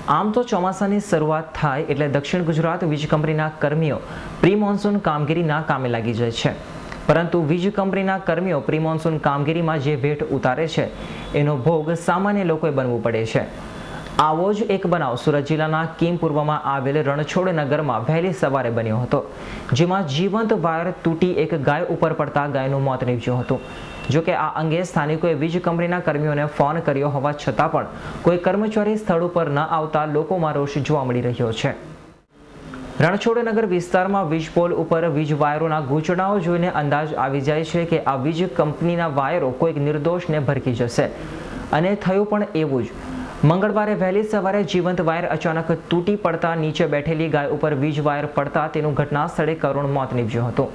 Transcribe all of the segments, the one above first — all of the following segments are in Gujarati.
આમ તો ચોમાસાની શરૂઆત થાય એટલે દક્ષિણ ગુજરાત વીજ કંપનીના કર્મીઓ પ્રી મોન્સૂન કામગીરીના કામે લાગી જાય છે, પરંતુ વીજ કંપનીના કર્મીઓ પ્રી મોન્સૂન કામગીરીમાં જે વેઠ ઉતારે છે એનો ભોગ સામાન્ય લોકોએ બનવું પડે છે। આવો જ એક બનાવ સુરત જિલ્લાના કીમપુરમાં આવેલ રણછોડ નગરમાં વહેલી સવારે બન્યો હતો, જેમાં જીવંત વાયર તૂટી એક ગાય ઉપર પડતા ગાયનું મોત નીપજ્યું હતું। જોકે આ અંગે સ્થાનિકોએ વીજ કંપનીના કર્મીઓને ફોન કર્યો હોવા છતાં પણ કોઈ કર્મચારી સ્થળ ઉપર ન આવતા લોકોમાં રોષ જોવા મળી રહ્યો છે। રણછોડનગર વિસ્તારમાં વીજ પોલ ઉપર વીજ વાયરોના ગૂંચવણો જોઈને અંદાજ આવી જાય છે કે આ વીજ કંપનીના વાયરો કોઈક નિર્દોષને ભરકી જશે, અને થયું પણ એવું જ। મંગળવારે વહેલી સવારે જીવંત વાયર અચાનક તૂટી પડતા નીચે બેઠેલી ગાય ઉપર વીજ વાયર પડતા તેનું ઘટના સ્થળે કરુણ મોત નીપજ્યું હતું।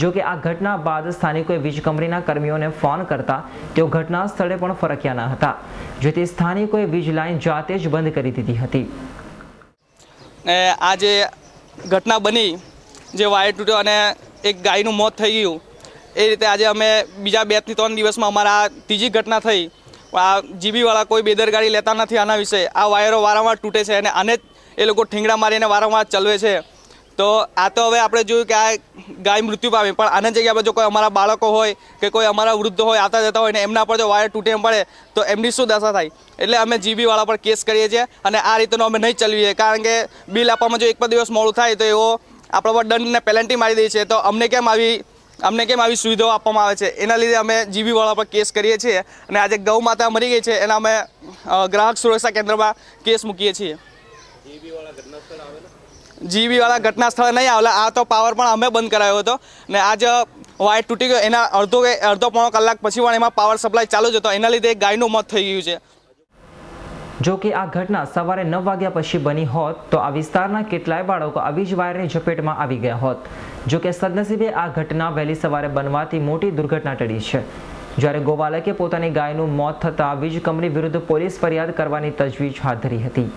જો કે આ ઘટના બાદ સ્થાનિકોએ વીજ કંપનીના કર્મીઓને ફોન કરતા તેઓ ઘટના સ્થળે પણ ફરક્યા ન હતા, જેથી સ્થાનિકોએ વીજ લાઇન જાતે જ બંધ કરી દીધી હતી। આ જે ઘટના બની, જે વાયર તૂટ્યો અને એક ગાયનું મોત થઈ ગયું, એ રીતે આજે અમે બીજા 2 થી 3 દિવસમાં અમારા ત્રીજી ઘટના થઈ। આ જીબીવાળા કોઈ બેદરકારી લેતા નથી આના વિશે। આ વાયરો વારંવાર તૂટે છે અને આને જ એ લોકો ઠીંગડા મારીને વારંવાર ચલાવે છે। તો આ તો હવે આપણે જોયું કે આ ગાય મૃત્યુ પામી, પણ આના જગ્યાએ આપણે જો કોઈ અમારા બાળકો હોય કે કોઈ અમારા વૃદ્ધ હોય આવતા જતા હોય ને એમના પર જો વાયર તૂટે પડે તો એમની શું દશા થાય। એટલે અમે જીબીવાળા પર કેસ કરીએ છીએ અને આ રીતનો અમે નહીં ચલાવીએ, કારણ કે બિલ આપવામાં જો 1 દિવસ મોડું થાય તો એવો આપણા પર દંડ ને પેનલ્ટી મારી દે છે। તો અમને કેમ આવી સુવિધાઓ આપવામાં આવે છે, એના લીધે અમે જીબીવાળા પર કેસ કરીએ છીએ અને આજે ગૌ માતા મરી ગઈ છે એના અમે ગ્રાહક સુરક્ષા કેન્દ્રમાં કેસ મૂકીએ છીએ। જીબીવાળા ઘટના સ્થળે નહીં આવેલા, આ તો પાવર પણ અમે બંધ કરાયો હતો ને આજ વાયર તૂટી ગયો એના અડધો પોણો કલાક પછી પણ એમાં પાવર સપ્લાય ચાલુ જ હતો, એના લીધે ગાયનું મોત થઈ ગયું છે। જો કે આ ઘટના સવારે 9 વાગ્યા પછી બની હોત તો આ વિસ્તારના કેટલાય બાળકો આવી જ વાયરની ઝપેટમાં આવી ગયા હોત। જો કે સદનસીબે આ ઘટના વહેલી સવારે બનવાથી મોટી દુર્ઘટના ટળી છે, જ્યારે ગોવાલકે પોતાની ગાયનું મોત થતાં વીજ કંપની વિરુદ્ધ પોલીસ ફરિયાદ કરવાની તજવીજ હાથ ધરી હતી।